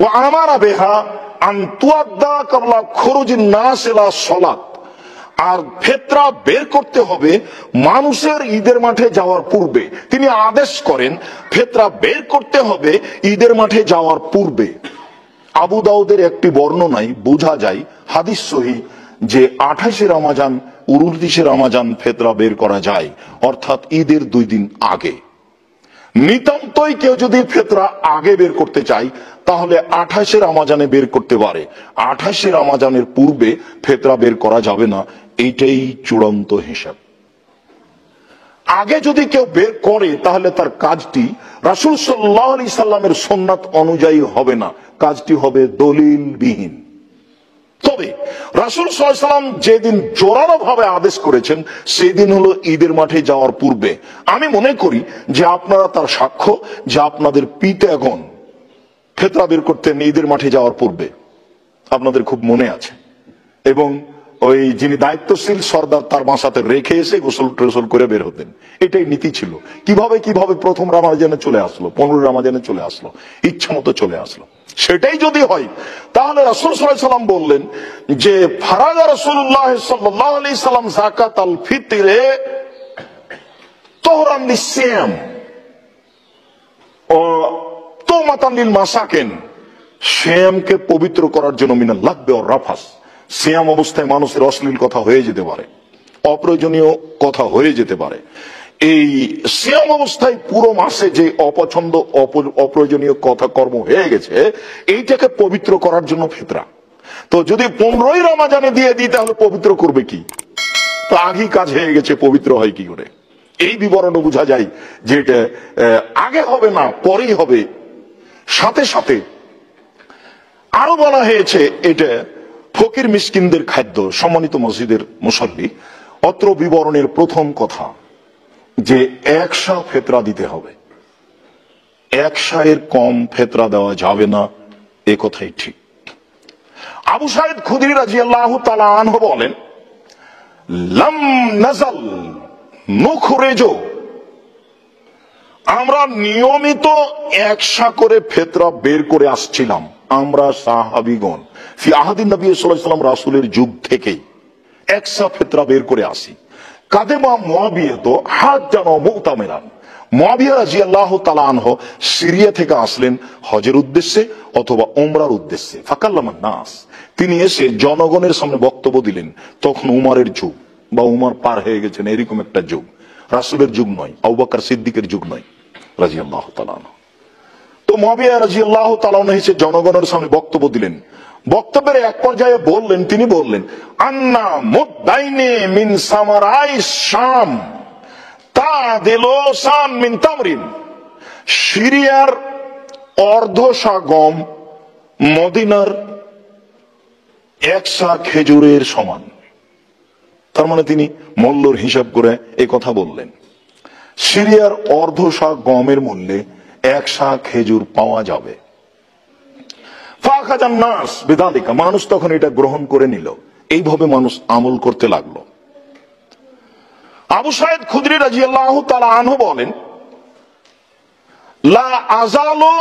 ও আমারা বেহা আন তুআদ্দা ক্বাবলা খুরুজিন নাস ইলা সালাত, আর ফিতরা বের করতে হবে মানুষের ঈদের মাঠে যাওয়ার পূর্বে। তিনি আদেশ করেন ফিতরা বের করতে হবে ঈদের মাঠে যাওয়ার পূর্বে। আবু দাউদের একটি বর্ণনায় বোঝা যায়, হাদিস সহিহ, যে 28 রমজান 29 রমজান ফিতরা বের করা যায়, অর্থাৎ ঈদের 2 দিন আগে। নিতান্তই কেউ যদি ফিতরা আগে বের করতে চায় তাহলে 28 রমজানে বের করতে পারে, 28 রমজানের পূর্বে ফিতরা বের করা যাবে না, এইটাই চূড়ান্ত হিসাব। আগে যদি কেউ বের করে তাহলে তার কাজটি রাসূল সাল্লাল্লাহু আলাইহি সাল্লামের সুন্নাত অনুযায়ী হবে না, কাজটি হবে দলিলবিহীন। তবে রাসূল সাল্লাল্লাহু আলাইহি সাল্লাম যেদিন জোরালো ভাবে আদেশ করেছেন সেদিন হলো ঈদের মাঠে যাওয়ার পূর্বে। আমি মনে করি যে আপনারা তার সাক্ষ্য যে আপনাদের পিতাগণ ফিতরা বের করতেন ঈদের মাঠে যাওয়ার পূর্বে, আপনাদের খুব মনে আছে। এবং ওই যিনি দায়িত্বশীল সর্দার তার বাসাতে রেখে এসে গোসল টোসল করে বের হতেন, এটাই নীতি ছিল। কিভাবে কিভাবে প্রথম রমজানে চলে আসলো, 15 রমজানে চলে আসলো, ইচ্ছা মতো চলে আসলো। সেটাই যদি হয় তাহলে রাসূল সাল্লাল্লাহু আলাইহি সাল্লাম বললেন যে ফারাগা রাসূলুল্লাহ সাল্লাল্লাহু আলাইহি সাল্লাম যাকাতাল ফিতরে তুহরান লিসিয়াম ও তুমাতান লিল মাসাকিন, সিয়ামকে পবিত্র করার জন্য মিনাল লাগবে ও রাফাস। সিয়াম অবস্থায় মানুষের অশ্লীল কথা হয়ে যেতে পারে, অপ্রয়োজনীয় কথা হয়ে যেতে পারে। এই সিয়াম অবস্থায় পুরো মাসে যে অপছন্দ অপ্রয়োজনীয় কথা কর্ম হয়ে গেছে, এইটাকে পবিত্র করার জন্য ফিতরা। তো যদি 15ই রমজানে দিয়ে দিই তাহলে পবিত্র করবে কি? তো আগেই কাজ হয়ে গেছে, পবিত্র হয় কি করে? এই বিবরণে বোঝা যায় যে এটা আগে হবে না, পরেই হবে। সাথে সাথে আরো বলা হয়েছে এটা ফকির মিসকিনদের খাদ্য। সম্মানিত মসজিদের মুসল্লি, অত্র বিবরণের প্রথম কথা যে 1 সা ফিতরা দিতে হবে, 1 সায়ের কম ফিতরা দেওয়া যাবে না, এ কথাই ঠিক। আবু সাঈদ খুদরি রাদিয়াল্লাহু তাআলা আনহু বলেন, লাম নাযাল নুখরিজু, আমরা নিয়মিত 1 সা করে ফিতরা বের করে আসছিলাম, আমরা সাহাবীগণ ফি আহাদিন নবী সাল্লাল্লাহু আলাইহি ওয়াসাল্লাম, রাসূলের যুগ থেকেই 1 সা ফিতরা বের করে আসি। কাদেমা মুআবিয়া তো হাজ্জান ওয়া মুতামিরান, মুআবিয়া রাদিয়াল্লাহু তাআলা আনহু সিরিয়া থেকে আসলেন হজের উদ্দেশ্যে অথবা উমরার উদ্দেশ্যে। ফাকাল্লামান নাস, তিনি এসে জনগণের সামনে বক্তব্য দিলেন। তখন উমরের যুগ বা উমর পার হয়ে গেছেন, এরকম একটা যুগ, রাসূলের যুগ নয়, আবু বকর সিদ্দিকের যুগ নয় রাদিয়াল্লাহু তাআলা আনহু। তো মুআবিয়া রাদিয়াল্লাহু তাআলা আনহু এসে জনগণের সামনে বক্তব্য দিলেন। বক্তব্যের এক পর্যায়ে তিনি বললেন, আন্না মুদাইনি মিন সামারাই শাম তাদিলু শাম মিন তামরিন, সিরিয়ার অর্ধশা গম মদিনার 1 সা খেজুরের সমান। তার মানে তিনি মূল্যর হিসাব করে এই কথা বললেন। সিরিয়ার অর্ধশা গমের মূল্যে 1 সা খেজুর পাওয়া যাবে। ফাখাজান নাস বিযালিকা, মানুষ তখন এটা গ্রহণ করে নিল। এইভাবে মানুষ আমল করতে লাগলো। আবু সাঈদ খুদরি রাদিয়াল্লাহু তাআলা আনহু বলেন, লা আযালু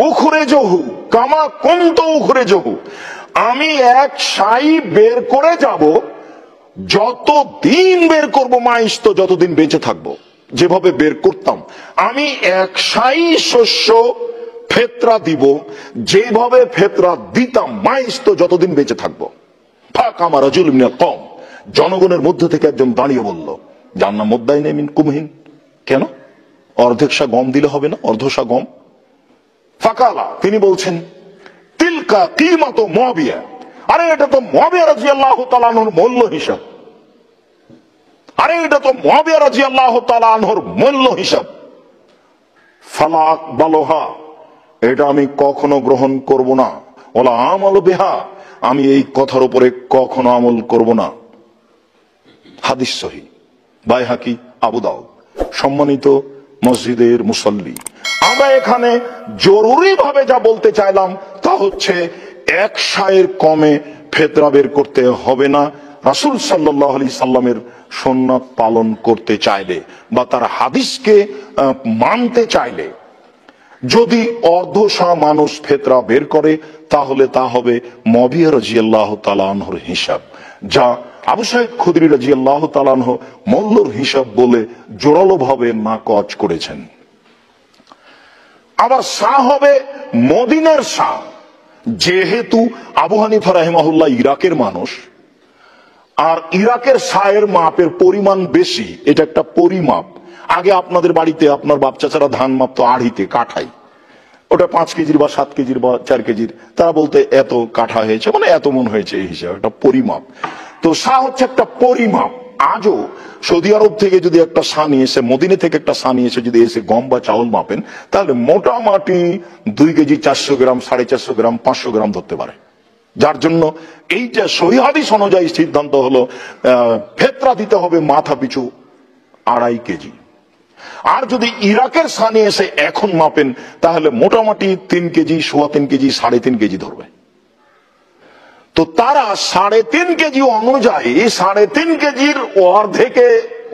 উখরিজুহু কামা কুনতু উখরিজুহু, আমি 1 সাই বের করে যাব, যতদিন বের করব মাইস্ত, যতদিন বেঁচে থাকবো, যেভাবে বের করতাম। আমি 1 সাই শস্য ফিতরা দিব, যেভাবে ফিতরা দিতাম মাইস্ত, যতদিন বেঁচে থাকবো। ফাকামা রাজুল মিনাল কওম, জনগণের মধ্যে থেকে একজন দাঁড়িয়ে বলল, জান্না মুদাইনি মিন কুমহিন, কেন অর্ধেক সা গম দিলে হবে না, অর্ধশা গম? ফাকালা, তিনি বলছেন, তিলকা কিমাতু মুআবিয়া, আরে এটা তো মুআবিয়া রাদিয়াল্লাহু তাআলা আনহুর মূল্য হিসাব, আরে এটা তো মুআবিয়া রাদিয়াল্লাহু তাআলা আনহুর মূল্য হিসাব। ফালা আকবালুহা, এটা আমি কখনো গ্রহণ করব না। ওয়ালা আমালু বিহা, আমি এই কথার উপরে কখনো আমল করব না। হাদিস সহিহ, বাইহাকি, আবু দাউদ। সম্মানিত মসজিদের মুসল্লি, আমরা এখানে জরুরি ভাবে যা বলতে চাইলাম তা হচ্ছে 1 সায়ের কমে ফিতরা বের করতে হবে না। রাসূল সাল্লাল্লাহু আলাইহি সাল্লামের সুন্নাত পালন করতে চাইলে বা তার হাদিসকে মানতে চাইলে যদি অর্ধশা মানুষ ফেতরা বের করে তাহলে তা হবে মুআবিয়া রাদিয়াল্লাহু তাআলা আনহুর হিসাব, যা আবু সাঈদ খুদরি রাদিয়াল্লাহু তাআলা আনহু মূল্যর হিসাব বলে জোরালো ভাবে নাকচ করেছেন। আবার শাহ হবে মদিনার শাহ। যেহেতু আবু হানিফা রাহিমাহুল্লাহ ইরাকের মানুষ, আর ইরাকের শাহের মাপের পরিমাণ বেশি, এটা একটা পরিমাপ। আগে আপনাদের বাড়িতে আপনার বাপ চাচারা ধান মাপতো আড়িতে, কাঠাই, ওটা 5 কেজির বা 7 কেজির বা 4 কেজির, তারা বলতে এত কাঠা হয়েছে, মানে এত মন হয়েছে, এই হিসাবে একটা পরিমাপ। তো শাহ হচ্ছে একটা পরিমাপ। আজও সৌদি আরব থেকে যদি একটা শাহ নিয়ে এসে, মদিনা থেকে একটা শাহ নিয়ে এসে যদি এসে গম বা চাউল মাপেন, তাহলে মোটামুটি 2 কেজি 400 গ্রাম, 450 গ্রাম, 500 গ্রাম ধরতে পারে। যার জন্য এইটা সহিহ হাদিস অনুযায়ী সিদ্ধান্ত হলো ফেতরা দিতে হবে মাথা পিছু 2.5 কেজি। আর যদি ইরাকের সানে এসে এখন মাপেন তাহলে মোটামুটি 3 কেজি, 3.25 কেজি, 3.5 কেজি ধরবে। তো তারা 3.5 কেজি অনুযায়ী 3.5 কেজির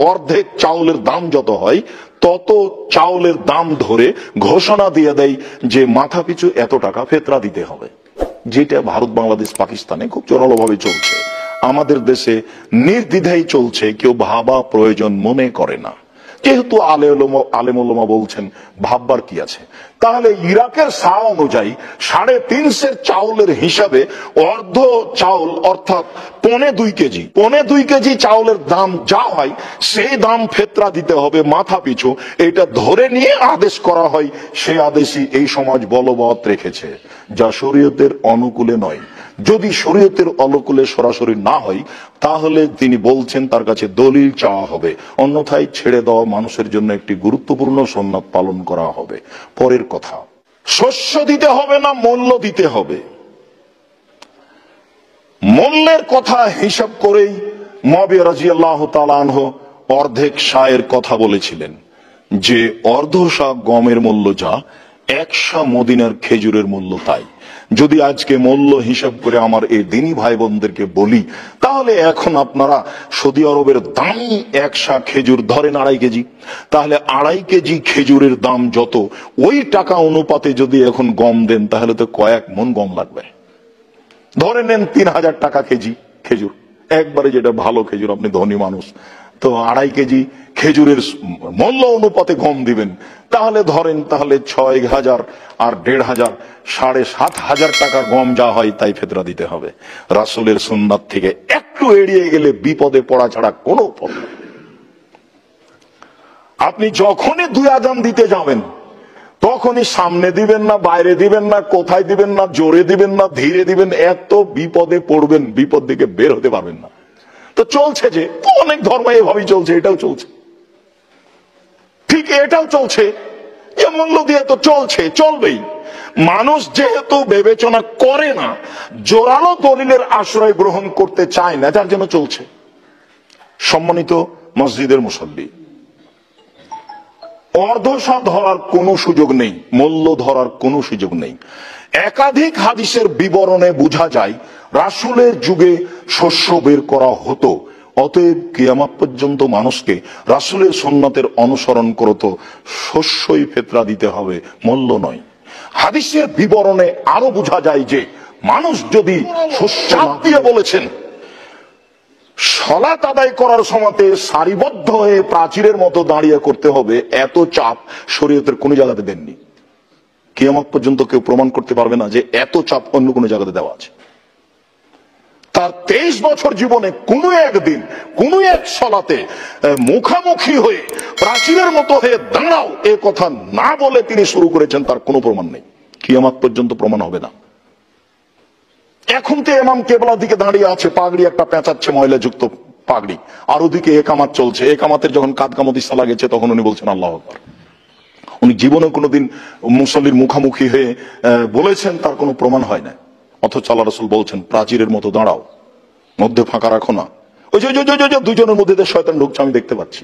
অর্ধেক চাউলের দাম যত হয় তত চাউলের দাম ধরে ঘোষণা দিয়ে দেয় যে মাথা পিছু এত টাকা ফেতরা দিতে হবে। যেটা ভারত, বাংলাদেশ, পাকিস্তানে খুব জোরালো ভাবে চলছে, আমাদের দেশে নির্দ্বিধায় চলছে, কেউ ভাবা প্রয়োজন মনে করে না। যেহেতু আলেম ওলামা বলছেন ভাববার কি আছে, তাহলে ইরাকের শাহ অনুযায়ী 350 চাউলের হিসাবে অর্ধ চাউল অর্থাৎ 2.25 কেজি চাউলের দাম যা হয় সেই দাম ফেতরা দিতে হবে মাথা পিছু। এটা ধরে নিয়ে আদেশ করা হয়, সেই আদেশই এই সমাজ বলবৎ রেখেছে, যা শরীয়তের অনুকূলে নয়। যদি শরীয়তের অনুকূলে সরাসরি না হয় তাহলে তিনি বলছেন তার কাছে দলিল চাওয়া হবে, অন্যথায় ছেড়ে দেওয়া মানুষের জন্য একটি গুরুত্বপূর্ণ সুন্নাত পালন করা হবে। পরের কথা, শস্য দিতে হবে না মূল্য দিতে হবে? মূল্যের কথা হিসাব করেই মুআবিয়া রাদিয়াল্লাহু তাআলা আনহু অর্ধেক শায়ের কথা বলেছিলেন যে অর্ধশা গমের মূল্য যা, 1 শা মদিনার খেজুরের মূল্য তাই। যদি আজকে মূল্য হিসাব করে আমার এই দিনী ভাই বোনদেরকে বলি, তাহলে এখন আপনারা সৌদি আরবের দামি 1 শা খেজুর ধরেন 2.5 কেজি, তাহলে 2.5 কেজি খেজুরের দাম যত, ওই টাকা অনুপাতে যদি এখন গম দেন তাহলে তো কয়েক মন গম লাগবে। ধরে নেন 3000 টাকা কেজি খেজুর, একবারে যেটা ভালো খেজুর, আপনি ধনী মানুষ, তো 2.5 কেজি খেজুরের মূল্য অনুপাতে গম দিবেন, তাহলে ধরেন তাহলে 6000 আর 1500, 7500 টাকা গম যা হয় তাই ফেতরা দিতে হবে। রাসূলের সুন্নাত থেকে একটু এড়িয়ে গেলে বিপদে পড়া ছাড়া কোনো পথ নেই। আপনি যখনই 2 আযান দিতে যাবেন তখনই সামনে দিবেন না, বাইরে দিবেন না, কোথায় দিবেন না, জোরে দিবেন না, ধীরে দিবেন, এত বিপদে পড়বেন, বিপদ থেকে বের হতে পারবেন না। তো চলছে যে অনেক ধর্ম এভাবেই চলছে, এটাও চলছে, ঠিক এটাও চলছে, যে মূল্য দিয়ে তো চলছে, চলবেই। মানুষ যেহেতু বিবেচনা করে না, জোরালো দলিলের আশ্রয় গ্রহণ করতে চায় না, যার জন্য চলছে। সম্মানিত মসজিদের মুসল্লি, অর্ধশা ধরার কোনো সুযোগ নেই, মূল্য ধরার কোনো সুযোগ নেই। একাধিক হাদিসের বিবরণে বোঝা যায় রাসূলের যুগে শস্য বের করা হতো, অতএব কিয়ামত পর্যন্ত মানুষকে রাসূলের সুন্নাতের অনুসরণ করত, শস্যই ফেতরা দিতে হবে, মূল্য নয়। হাদিসের বিবরণে আরো বোঝা যায় যে মানুষ যদি শস্য দিয়ে বলেছেন সালাত আদায় করার সময়তে সারিবদ্ধ হয়ে প্রাচীরের মতো দাঁড়িয়ে করতে হবে, এত চাপ শরীয়তের কোন জায়গাতে দেননি। কিয়ামত পর্যন্ত কেউ প্রমাণ করতে পারবে না যে এত চাপ অন্য কোন জায়গাতে দেওয়া আছে। তার 23 বছর জীবনে কোনো একদিন কোনো এক সালাতে মুখামুখি হয়ে প্রাচীরের মতো হয়ে দাঁড়াও এ কথা না বলে তিনি শুরু করেছেন, তার কোনো প্রমাণ নেই, কিয়ামত পর্যন্ত প্রমাণ হবে না। এখন তো ইমাম কেবলার দিকে দাঁড়িয়ে আছে, পাগড়ি একটা পেঁচাচ্ছে, ময়লা যুক্ত পাগড়ি, আর ওদিকে একামাত চলছে। একামাতের যখন কাদকামতি সালা গেছে তখন উনি বলছেন আল্লাহু আকবার। উনি জীবনে কোনোদিন মুসল্লির মুখামুখি হয়ে বলেছেন, তার কোনো প্রমাণ হয় না। অথচ আল্লাহ রাসূল বলছেন প্রাচীরের মতো দাঁড়াও, মধ্যে ফাঁকা রাখো না, ওই যে দুজনের মধ্যে শয়তান ঢুকছে আমি দেখতে পাচ্ছি।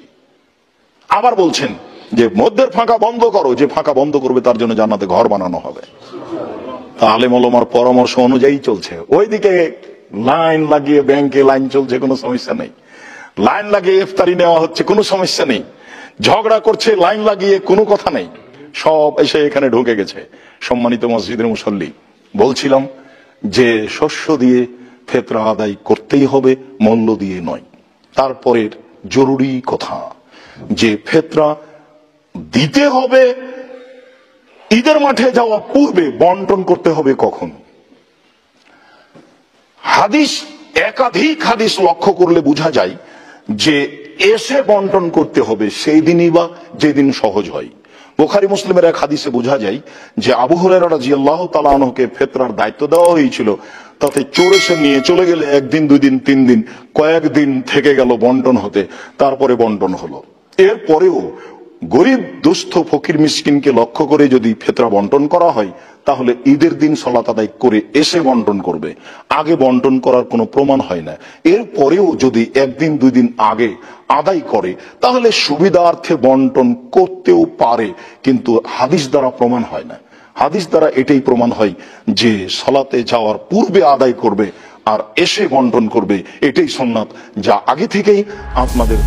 আবার বলছেন যে মধ্যের ফাঁকা বন্ধ করো, যে ফাঁকা বন্ধ করবে তার জন্য জান্নাতে ঘর বানানো হবে। আলেম ওলামার পরামর্শ অনুযায়ী চলছে। ওইদিকে লাইন লাগিয়ে ব্যাংকে লাইন চলছে, কোনো সমস্যা নেই। লাইন লাগিয়ে ইফতারি নেওয়া হচ্ছে, কোনো সমস্যা নেই। ঝগড়া করছে লাইন লাগিয়ে, কোনো কথা নেই। সব এসে এখানে ঢুকে গেছে। সম্মানিত মসজিদের মুসল্লি, বলছিলাম যে শস্য দিয়ে ফিতরা আদায় করতেই হবে, মূল্য দিয়ে নয়। তারপরের জরুরি কথা যে ফিতরা দিতে হবে ঈদের মাঠে যাওয়ার পূর্বে, বন্টন করতে হবে কখন? হাদিস, একাধিক হাদিস লক্ষ্য করলে বোঝা যায় যে এসে বন্টন করতে হবে সেই দিনই বা যেদিন সহজ হয়। বুখারী মুসলিমের এক হাদিসে বোঝা যায় যে আবু হুরায়রা রাদিয়াল্লাহু তাআলা আনহুকে ফিতরার দায়িত্ব দেওয়া হয়েছিল, তাতে চোরে সে নিয়ে চলে গেলে একদিন, দুই দিন, তিন দিন, কয়েকদিন থেকে গেল বন্টন হতে, তারপরে বন্টন হলো। এরপরেও গরিব দুস্থ ফকির মিসকিনকে লক্ষ্য করে যদি ফিতরা বন্টন করা হয়, তাহলে ঈদের দিন সালাত আদায় করে এসে বন্টন করবে। আগে বন্টন করার কোনো প্রমাণ হয় না। এরপরেও যদি একদিন, দুই দিন আগে আদায় করে, তাহলে সুবিধার্থে বন্টন করতেও পারে, কিন্তু হাদিস দ্বারা প্রমাণ হয় না। হাদিস দ্বারা এটাই প্রমাণ হয় যে সালাতে যাওয়ার পূর্বে আদায় করবে আর এসে বন্টন করবে, এটাই সুন্নাত, যা আগে থেকেই আমাদের